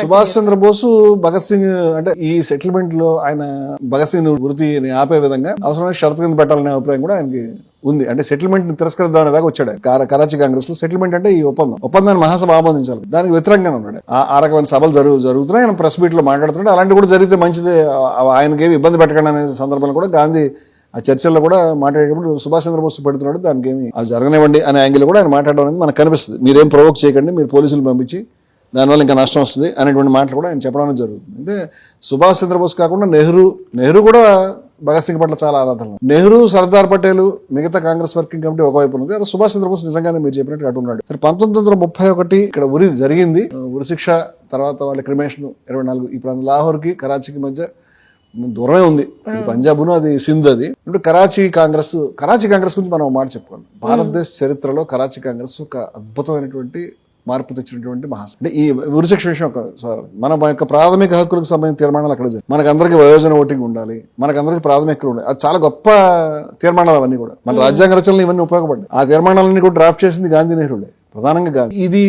సుభాష్ చంద్రబోసు భగత్ సింగ్ అంటే ఈ సెటిల్మెంట్ లో ఆయన భగత్ సింగ్ వృత్తిని ఆపే విధంగా అవసరమైన షరతు కింద పెట్టాలనే అభిప్రాయం కూడా ఆయనకి ఉంది. అంటే సెటిల్మెంట్ ని తిరస్కరిద్దాం దాకా వచ్చాడు. కరాచీ కాంగ్రెస్ లో సెటిల్మెంట్ అంటే ఈ ఒప్పందాన్ని మహాసభ ఆమోదించాలి, దానికి వ్యతిరేకంగా ఉన్నాడు. ఆ రకమైన సభలు జరుగుతున్నాయి. ఆయన ప్రెస్ మీట్ లో మాట్లాడుతున్నాడు. అలాంటి కూడా జరిగితే మంచిదే, ఆయనకేమి ఇబ్బంది పెట్టకండి అనే సందర్భంలో కూడా గాంధీ ఆ చర్చల్లో కూడా మాట్లాడేటప్పుడు సుభాష్ చంద్రబోస్ పెడుతున్నాడు, దానికి ఏమి అవి జరగనివ్వండి అనే యాంగిల్ కూడా ఆయన మాట్లాడడం అనేది మనకు కనిపిస్తుంది. మీరేం ప్రొవోక్ చేయకండి, మీరు పోలీసులు పంపించి దానివల్ల ఇంకా నష్టం వస్తుంది అనేటువంటి మాటలు కూడా ఆయన చెప్పడం జరుగుతుంది. అంటే సుభాష్ చంద్రబోస్ కాకుండా నెహ్రూ కూడా భగత్ సింగ్ పట్ల చాలా ఆరాధన. నెహ్రూ, సర్దార్ పటేల్, మిగతా కాంగ్రెస్ వర్కింగ్ కమిటీ ఒకవైపు ఉంది. అలా సుభాష్ చంద్రబోస్ నిజంగానే మీరు చెప్పినట్టు అటు ఉన్నాడు. 1931 ఇక్కడ ఉరి జరిగింది. ఉరి శిక్ష తర్వాత వాళ్ళ క్రిమేషన్ 24 ఈ ప్రాంతం లాహోర్కి కరాచీకి మధ్య దూరమే ఉంది. పంజాబ్ను అది సింధ్. అది ఇప్పుడు కరాచీ కాంగ్రెస్ గురించి మనం మాట చెప్పుకోవాలి. భారతదేశ చరిత్రలో కరాచీ కాంగ్రెస్ ఒక అద్భుతమైనటువంటి మార్పు తెచ్చినటువంటి మహాసభ. అంటే ఈ ఉరిశిక్ష విషయం మన యొక్క ప్రాథమిక హక్కులకు సంబంధించిన తీర్మానాలు అక్కడ మనకందరికి వయోజన ఓటింగ్ ఉండాలి, మనకందరికి ప్రాథమిక హక్కులు ఉండాలి. అది చాలా గొప్ప తీర్మానాలు అవన్నీ కూడా. మన రాజ్యాంగ రచనలు ఇవన్నీ ఉపయోగపడ్డాయి. ఆ తీర్మానాలన్నీ కూడా డ్రాఫ్ట్ చేసింది గాంధీ, నెహ్రూలే ప్రధానంగా. గాంధీ ఇది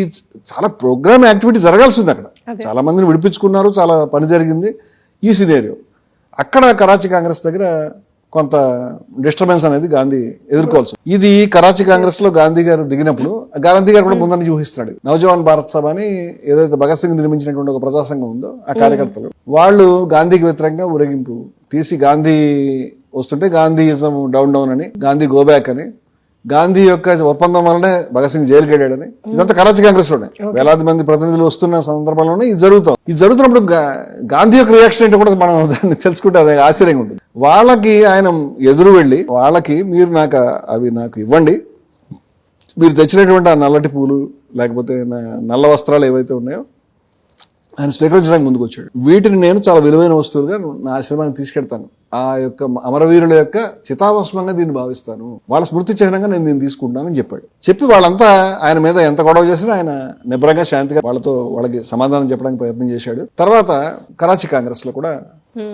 చాలా ప్రోగ్రామ్ యాక్టివిటీ జరగాల్సి ఉంది. అక్కడ చాలా మందిని విడిపించుకున్నారు, చాలా పని జరిగింది. ఈ సినేరియో అక్కడ కరాచీ కాంగ్రెస్ దగ్గర కొంత డిస్టర్బెన్స్ అనేది గాంధీ ఎదుర్కోవాల్సి. ఇది కరాచీ కాంగ్రెస్ లో గాంధీ గారు దిగినప్పుడు గాంధీ గారు కూడా ముందని ఊహిస్తున్నాడు. నవజవాన్ భారత్ సభ అని ఏదైతే భగత్ సింగ్ నిర్మించినటువంటి ఒక ప్రజాసంఘం ఉందో ఆ కార్యకర్తలు వాళ్ళు గాంధీకి వ్యతిరేకంగా ఊరేగింపు తీసి గాంధీ వస్తుంటే గాంధీయిజం డౌన్ అని, గాంధీ గోబ్యాక్ అని, గాంధీ యొక్క ఒప్పందం వల్లనే భగత్ సింగ్ జైలుకి వెళ్ళాడని, ఇదంతా కరాచీ కాంగ్రెస్ లోనే వేలాది మంది ప్రతినిధులు వస్తున్న సందర్భంలోనే ఇది జరుగుతున్నప్పుడు గాంధీ యొక్క రియాక్షన్ ఏంటో కూడా మనం దాన్ని తెలుసుకుంటే అది ఆశ్చర్యంగా ఉంటుంది. వాళ్ళకి ఆయన ఎదురు వెళ్ళి వాళ్ళకి మీరు నాకు ఇవ్వండి, మీరు తెచ్చినటువంటి ఆ నల్లటి పూలు లేకపోతే నల్ల వస్త్రాలు ఏవైతే ఉన్నాయో ఆయన స్వీకరించడానికి ముందుకు వచ్చాడు. వీటిని నేను చాలా విలువైన వస్తువులుగా నా ఆశ్రమానికి తీసుకెళ్తాను, ఆ యొక్క అమరవీరుల యొక్క చితాభస్మంగా దీన్ని భావిస్తాను, వాళ్ళ స్మృతి చిహ్నంగా నేను దీన్ని తీసుకుంటానని చెప్పి వాళ్ళంతా ఆయన మీద ఎంత గొడవ చేసినా ఆయన నిబ్రంగా శాంతిగా వాళ్ళకి సమాధానం చెప్పడానికి ప్రయత్నం చేశాడు. తర్వాత కరాచీ కాంగ్రెస్ లో కూడా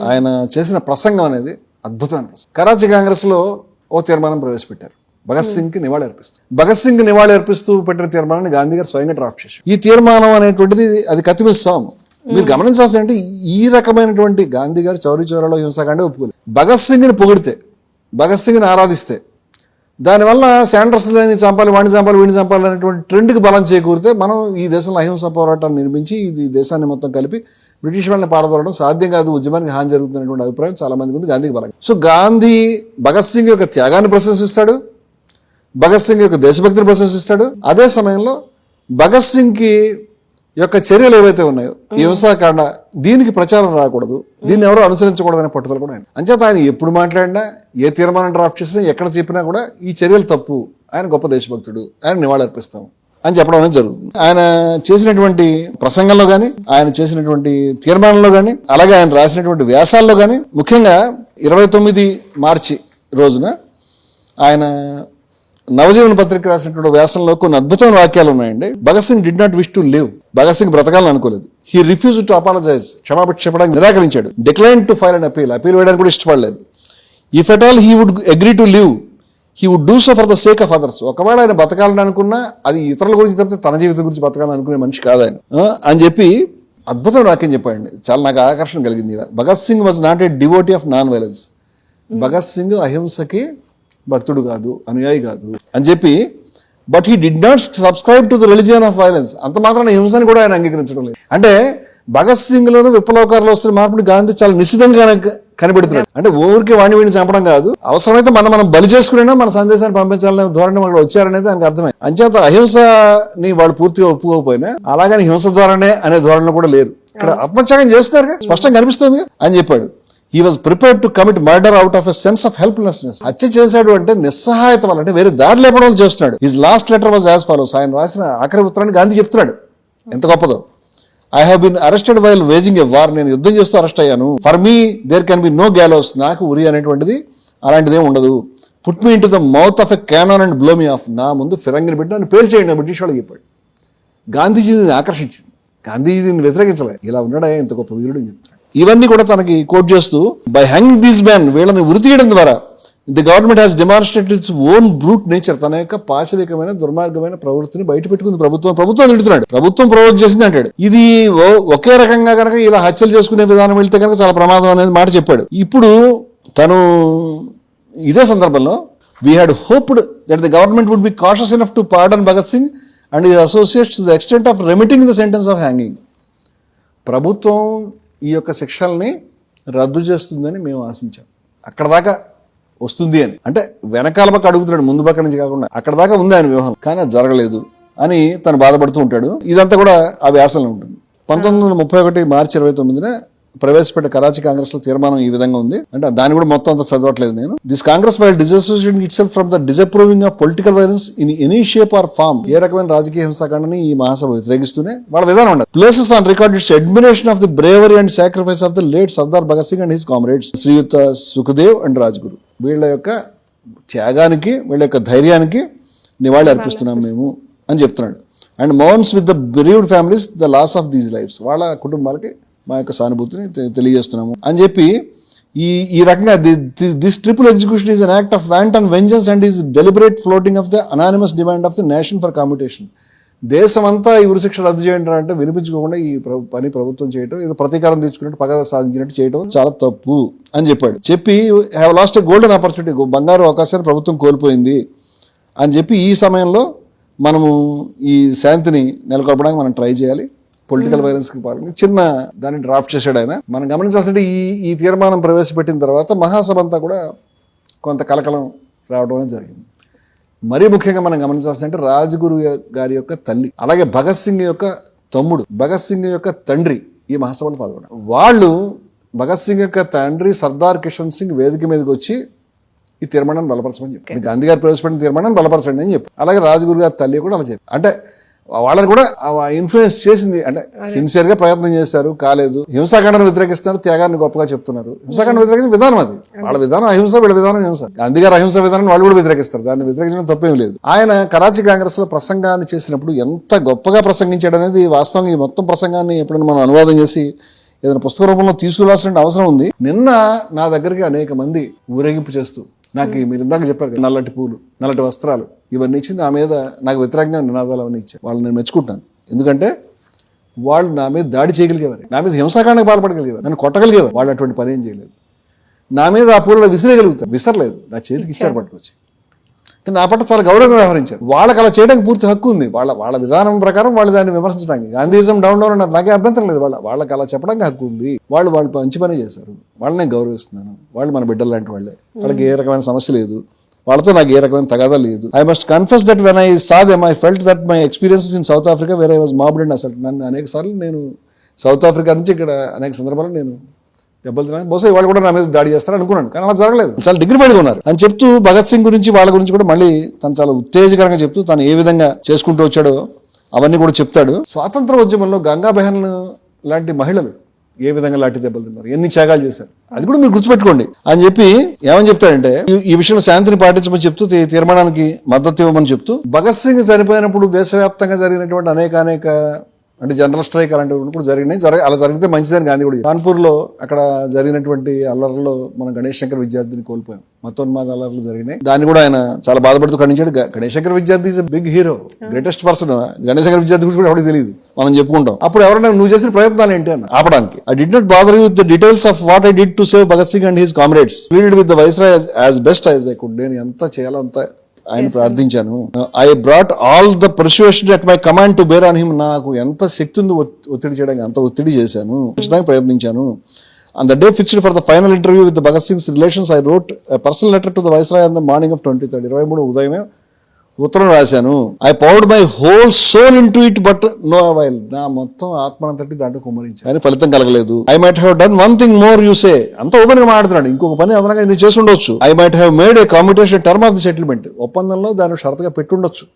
ఆయన చేసిన ప్రసంగం అనేది అద్భుతమైన ప్రసంగం. కరాచీ కాంగ్రెస్ లో ఓ తీర్మానం ప్రవేశపెట్టారు, భగత్ సింగ్ కి నివాళి అర్పిస్తూ పెట్టిన తీర్మానాన్ని గాంధీ గారు స్వయంగా డ్రాఫ్ట్ చేశారు. ఈ తీర్మానం అనేటువంటిది అది కత్తిమిస్తాం. మీరు గమనించాల్సి అంటే ఈ రకమైనటువంటి గాంధీ గారు చౌరీ చౌరాలో హింసాకాండే ఒప్పుకోలేదు. భగత్ సింగ్ ని పొగిడితే, భగత్ సింగ్ ని ఆరాధిస్తే, దానివల్ల శాండర్స్ లేని చంపాలి, వాడిని చంపాలి, వీడిని చంపాలి అనేటువంటి ట్రెండ్కి బలం చేకూరితే మనం ఈ దేశంలో అహింసా పోరాటాన్ని నిర్మించి ఈ దేశాన్ని మొత్తం కలిపి బ్రిటిష్ వాళ్ళని పారదోలడం సాధ్యం కాదు, ఉద్యమానికి హాని జరుగుతున్నటువంటి అభిప్రాయం చాలా మందికి ఉంది. గాంధీకి బలం. సో గాంధీ భగత్ సింగ్ యొక్క త్యాగాన్ని ప్రశంసిస్తాడు, భగత్ సింగ్ యొక్క దేశభక్తిని ప్రశంసిస్తాడు. అదే సమయంలో భగత్ సింగ్ కి యొక్క చర్యలు ఏవైతే ఉన్నాయో ఈ హింసాకాండ దీనికి ప్రచారం రాకూడదు, దీన్ని ఎవరో అనుసరించకూడదు అనే పట్టుదల కూడా ఆయన. అంచేత ఆయన ఎప్పుడు మాట్లాడినా, ఏ తీర్మానం డ్రాఫ్ట్ చేసినా, ఎక్కడ చెప్పినా కూడా ఈ చర్యలు తప్పు, ఆయన గొప్ప దేశభక్తుడు, ఆయన నివాళి అర్పిస్తాం అని చెప్పడం అనేది జరుగుతుంది. ఆయన చేసినటువంటి ప్రసంగంలో కానీ, ఆయన చేసినటువంటి తీర్మానంలో కానీ, అలాగే ఆయన రాసినటువంటి వ్యాసాల్లో కానీ, ముఖ్యంగా 29 మార్చి రోజున ఆయన నవజీవన పత్రిక రాసినటువంటి వ్యాసంలో కొన్ని అద్భుతమైన వాక్యాలు ఉన్నాయండి. Bhagat Singh did not wish to live. Bhagat Singh బ్రతకాలని అనుకోలేదు. He refuse to apologise. క్షమాపణ చెప్పడానికి నిరాకరించాడు. Decline to file and appeal వేయడానికి కూడా ఇష్టపడలేదు. If at all he would agree to live, he would do so for the sake of others. ఒకవేళ ఆయన బతకాలని అనుకున్నా అది ఇతరుల గురించి తప్పితే తన జీవితం గురించి బతకాలని అనుకునే మనిషి కాదు ఆయన అని చెప్పి అద్భుతమైన వాక్యం చెప్పండి. చాలా నాకు ఆకర్షణ కలిగింది. Bhagat Singh was not a devotee of non violence. Bhagat Singh అహింసకి భక్తుడు కాదు, అనుయాయి కాదు అని చెప్పి, but he did not subscribe to the religion of violence. అంత మాత్రాన హింసని కూడా ఆయన అంగీకరించడం లేదు. అంటే భగత్ సింగ్ లోను విప్లవకారులు వస్తున్న మార్పుని గాంధీ చాలా నిశ్చితంగా కనిపెడుతున్నాడు. అంటే ఊరికి వీడిని చంపడం కాదు, అవసరమైతే మనం బలి చేసుకునేనా మన సందేశాన్ని పంపించాలనే ధోరణి వాళ్ళు వచ్చారనేది ఆయనకు అర్థమైంది. అంచేత అహింసని వాళ్ళు పూర్తిగా ఒప్పుకోకపోయినా అలాగని హింస ధోరణే అనే ధోరణి కూడా లేరు. ఇక్కడ ఆత్మత్యాగం చేస్తున్నారు, స్పష్టంగా కనిపిస్తుంది అని చెప్పాడు. He was prepared to commit murder out of a sense of helplessness. హత్య చేశాడు అంటే నిస్సహాయత వల్ల, అంటే వేరే దారి లేపడం చేస్తున్నాడు. His last letter was as follows. ఆయన రాసిన ఆఖరి ఉత్తరాన్ని గాంధీ చెప్తున్నాడు ఎంత గొప్పదో. I have been arrested while waging a war. నేను యుద్ధం చేస్తూ అరెస్ట్ అయ్యాను. For me there can be no gallows. నాకు ఉరి అనేటువంటిది అలాంటిదే ఉండదు. Put me into the mouth of a cannon and blow me off. నా ముందు ఫిరంగిని పెట్టి నన్ను పేల్చేయండి బ్రిటిష్ వాళ్ళకి చెప్పాడు. గాంధీజీని ఆకర్షించింది. గాంధీజీని వ్యతిరేకించలే. ఇలా ఉన్నాడా ఇంత గొప్ప వీరుడు అని చెప్తాడు. ఇవన్నీ కూడా తనకి కోట్ చేస్తూ, బై హ్యాంగింగ్ దీస్ మ్యాన్, వీళ్ళని ఉరి తీయడం ద్వారా the government has demonstrated its own brute nature. తన యొక్క పాశవికమైన దుర్మార్గమైన ప్రవృత్తిని బయట పెట్టుకుంది ప్రభుత్వం తిడుతున్నాడు. ప్రభుత్వం ప్రొవోక్ చేసింది అంటాడు. ఇది ఒకే రకంగా కనుక ఇలా హత్యలు చేసుకునే విధానం వెళ్తే కనుక చాలా ప్రమాదం అనేది మాట చెప్పాడు. ఇప్పుడు తను ఇదే సందర్భంలో we had hoped that the government would be cautious enough to pardon Bhagat Singh and his associates to the extent of remitting the sentence of hanging. ప్రభుత్వం ఈ యొక్క శిక్షల్ని రద్దు చేస్తుందని మేము ఆశించాం. అక్కడ దాకా వస్తుంది అని అంటే వెనకాల పక్క అడుగుతున్నాడు, ముందు పక్క నుంచి కాకుండా అక్కడ దాకా ఉంది ఆయన వ్యూహం. కానీ అది జరగలేదు అని తను బాధపడుతూ ఉంటాడు. ఇదంతా కూడా ఆ వ్యాసంలో ఉంటుంది. 1931 మార్చి 29న ప్రవేశపెట్టిన కరాచీ కాంగ్రెస్ లో తీర్మానం ఈ విధంగా ఉంది. అంటే దాన్ని కూడా మొత్తం అంతా చదవట్లేదు నేను. This Congress while dissociating itself from the disapproving of political violence in any shape or form. ఏ రకమైన రాజకీయ హింసాకాండని ఈ మహాసభ వ్యతిరేకిస్తూనే వాళ్ళ విధానం ఉండదు. Places on record its admiration of the bravery and sacrifice of the late Sardar Bhagat Singh and his comrades Shriyut Sukhdev and Rajguru. వీళ్ళ యొక్క త్యాగానికి, వీళ్ళ యొక్క ధైర్యానికి నివాళి అర్పిస్తున్నాం మేము అని చెప్తున్నాడు. And mourns with the bereaved families the loss of these lives. వాళ్ళ కుటుంబాలకి మా యొక్క సానుభూతిని తెలియజేస్తున్నాము అని చెప్పి ఈ రకంగా this triple execution is an act of wanton vengeance and is deliberate flouting of the unanimous demand of the nation for commutation. దేశమంతా ఈ ఉరిశిక్ష రద్దు చేయండి అంటే వినిపించుకోకుండా ఈ పని ప్రభుత్వం చేయటం, ఏదో ప్రతీకారం తీర్చుకున్నట్టు పగ సాధించినట్టు చేయడం చాలా తప్పు అని చెప్పి have lost a golden opportunity, బంగారు అవకాశాన్ని ప్రభుత్వం కోల్పోయింది అని చెప్పి ఈ సమయంలో మనము ఈ శాంతిని నెలకొల్పడానికి మనం ట్రై చేయాలి. పొలిటికల్ వైలెన్స్ కి పాల్గొని చిన్న దాన్ని డ్రాఫ్ట్ చేశాడు ఆయన. మనం గమనించాల్సింటే ఈ తీర్మానం ప్రవేశపెట్టిన తర్వాత మహాసభ అంతా కూడా కొంత కలకలం రావడం అనేది జరిగింది. మరీ ముఖ్యంగా మనం గమనించాల్సిందంటే రాజ్గురు గారి యొక్క తల్లి, అలాగే భగత్ సింగ్ యొక్క తమ్ముడు, భగత్ సింగ్ యొక్క తండ్రి ఈ మహాసభలో పాల్గొన్నారు. వాళ్ళు భగత్ సింగ్ యొక్క తండ్రి సర్దార్ కిషన్ సింగ్ వేదిక మీదకి వచ్చి ఈ తీర్మానాన్ని బలపరచమని చెప్పి, గాంధీ గారు ప్రవేశపెట్టిన తీర్మానాన్ని బలపరచండి అని చెప్పి, అలాగే రాజ్గురు గారి తల్లి కూడా అలా చెప్పి, అంటే వాళ్ళని కూడా ఇన్ఫ్లుయెన్స్ చేసింది. అంటే సిన్సియర్ గా ప్రయత్నం చేశారు, కాలేదు. హింసాకాండను వ్యతిరేకిస్తున్నారు, త్యాగాన్ని గొప్పగా చెప్తున్నారు. హింసాకాండ వ్యతిరేకించిన విధానం అది, వాళ్ళ విధానం అహింస, వీళ్ళ విధానం హింస. గాంధీ గారు అహింస విధానం వాళ్ళు కూడా వ్యతిరేకిస్తారు, దాన్ని వ్యతిరేకించడం తప్పేం లేదు. ఆయన కరాచీ కాంగ్రెస్ లో ప్రసంగాన్ని చేసినప్పుడు ఎంత గొప్పగా ప్రసంగించాడు అనేది వాస్తవంగా ఈ మొత్తం ప్రసంగాన్ని ఎప్పుడైనా మనం అనువాదం చేసి ఏదైనా పుస్తక రూపంలో తీసుకురావాల్సిన అవసరం ఉంది. నిన్న నా దగ్గరికి అనేక మంది ఊరేగింపు చేస్తూ నాకు మీరు ఇందాక చెప్పారు నల్లటి పూలు, నల్లటి వస్త్రాలు ఇవన్నీ ఇచ్చింది, నా మీద నాకు వ్యతిరేకంగా నినాదాలు అవన్నీ ఇచ్చారు. వాళ్ళు నేను మెచ్చుకుంటాను. ఎందుకంటే వాళ్ళు నా మీద దాడి చేయగలిగేవారు, నా మీద హింసాకాండకు పాల్పడగలిగేవారు, నన్ను కొట్టగలిగేవారు. వాళ్ళు అటువంటి పని ఏం చేయలేదు. నా మీద ఆ పూలలో విసిరేయగలుగుతారు, విసరలేదు, నా చేతికి ఇచ్చారు పట్టుకొచ్చి. నా పట్ల చాలా గౌరవంగా వ్యవహరించారు. వాళ్ళకి అలా చేయడానికి పూర్తి హక్కు ఉంది. వాళ్ళ విధానం ప్రకారం వాళ్ళు దాన్ని విమర్శించడానికి, గాంధీజం డౌన్ అన్నారు, నాకే అభ్యంతరం లేదు. వాళ్ళకి అలా చెప్పడానికి హక్కు ఉంది. వాళ్ళు మంచి పని చేశారు, వాళ్ళని గౌరవిస్తున్నాను. వాళ్ళు మన బిడ్డలు లాంటి వాళ్ళే, వాళ్ళకి ఏ రకమైన సమస్య లేదు, వాళ్ళతో నాకు ఏ రకమైన తగాదా లేదు. I must confess that when I saw them I felt that my experiences in South Africa where I was mobbed and అసలు నన్ను అనేక సార్లు నేను సౌత్ ఆఫ్రికా నుంచి ఇక్కడ అనేక సందర్భాల్లో నేను దెబ్బలు తిన్నాను. బహుశా వాళ్ళు కూడా నా మీద దాడి చేస్తారని అనుకున్నాను, కానీ అలా జరగలేదు. చాలా డిగ్నిఫైడ్గా ఉన్నారు అని చెప్తూ భగత్ సింగ్ గురించి వాళ్ళ గురించి కూడా మళ్ళీ తను చాలా ఉత్తేజకరంగా చెప్తూ తను ఏ విధంగా చేసుకుంటూ వచ్చాడో అవన్నీ కూడా చెప్తాడు. స్వాతంత్ర ఉద్యమంలో గంగా బెహన్ లాంటి మహిళలు ఏ విధంగా లాంటి దెబ్బలు తిన్నారు, ఎన్ని త్యాగాలు చేశారు, అది కూడా మీరు గుర్తుపెట్టుకోండి అని చెప్పి ఏమని చెప్తాడంటే ఈ విషయంలో శాంతిని పాటించమని చెప్తూ తీర్మానానికి మద్దతు ఇవ్వమని చెప్తూ, భగత్ సింగ్ చనిపోయినప్పుడు దేశవ్యాప్తంగా జరిగినటువంటి అనేక అంటే జనరల్ స్ట్రైక్ అలాంటివి కూడా జరిగినాయి. అలా జరిగితే మంచిదని గాంధీ కూడా. కాన్పూర్లో అక్కడ జరిగినటువంటి అల్లర్లలో మనం గణేష్ శంకర్ విద్యార్థిని కోల్పోయాం, మతోన్మాద అల్లర్లు జరిగినాయి. దాన్ని కూడా ఆయన చాలా బాధపడుతూ ఖండించాడు. Ganesh Shankar Vidyarthi is big hero, greatest person. Ganesh Shankar Vidyarthi గురించి కూడా ఎవరికి తెలియదు, మనం చెప్పుకుంటాం. అప్పుడు ఎవరైనా నువ్వు చేసిన ప్రయత్నాలు ఏంటి అని ఆపడానికి. I did not bother with the details of what I did to save Bhagat Singh and his comrades, pleaded with the viceroy as best as I could. నేను ఎంత చేయాలో అంత ఆయన ప్రార్థించాను. I brought all the persuasion at my command to bear on him. నాకు ఎంత శక్తి ఉంది ఒత్తిడి చేయడానికి అంత ఒత్తిడి చేశాను, ప్రయత్నించాను. On the day fixed for the final interview with the Bhagat Singh's relations, I wrote a personal letter to the Viceroy on the morning of 23rd. 23 ఉదయమే ఉత్తరం రాశాను. I poured my whole soul into it but no avail. నా మొత్తం ఆత్మనంతటి దాంట్లో కుమ్మరించాను, కానీ ఫలితం కలగలేదు. I might have done one thing more you say. అంత ఓపెన్ గా మాట్లాడుతున్నాడు, ఇంకొక పని అదనంగా నేను చేసి ఉండొచ్చు. I might have made a competition term of the settlement. ఒప్పందంలో దాన్ని షరతుగా పెట్టుండొచ్చు,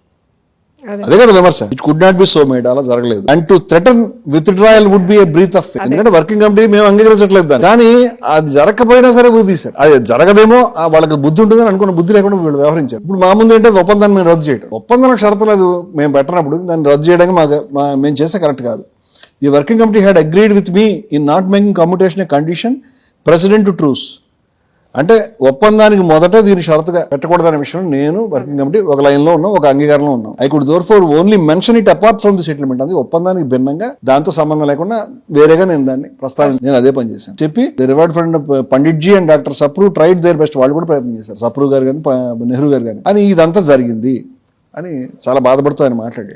అదే కదా విమర్శ. It could not be so made, అలా జరగలేదు. And to threaten withdrawal would be a breach of, ఎందుకంటే వర్కింగ్ కమిటీ మేము అంగీకరించట్లేదు దాన్ని. కానీ అది జరగకపోయినా సరే ఊరి తీశారు. అది జరగదేమో, వాళ్ళకి బుద్ధి ఉంటుందని అనుకున్న బుద్ధి లేకుండా వీళ్ళు వ్యవహరించారు. ఇప్పుడు మా ముందు ఏంటంటే ఒప్పందాన్ని మేము రద్దు చేయడం, ఒప్పందం షరతులు అది మేము పెట్టినప్పుడు దాన్ని రద్దు చేయడానికి మేము చేస్తే కరెక్ట్ కాదు. The working committee had agreed with me in not making commutation A condition president to ట్రూస్. అంటే ఒప్పందానికి మొదట దీని షరతుగా పెట్టకూడదనే విషయం నేను వర్కింగ్ కమిటీ ఒక లైన్ లో ఉన్నాం, ఒక అంగీకారంలో ఉన్నాం. I could therefore only mention it apart from the settlement. అది ఒప్పందానికి భిన్నంగా దాంతో సంబంధం లేకుండా వేరేగా నేను దాన్ని నేను అదే పని చేశాను చెప్పి the revered friend Pandit ji and doctor Sapru tried their best. వాళ్ళు కూడా ప్రయత్నం చేశారు, సప్రూ గారు కానీ నెహ్రూ గారు కానీ, అని ఇదంతా జరిగింది అని చాలా బాధపడుతూ ఆయన మాట్లాడాడు.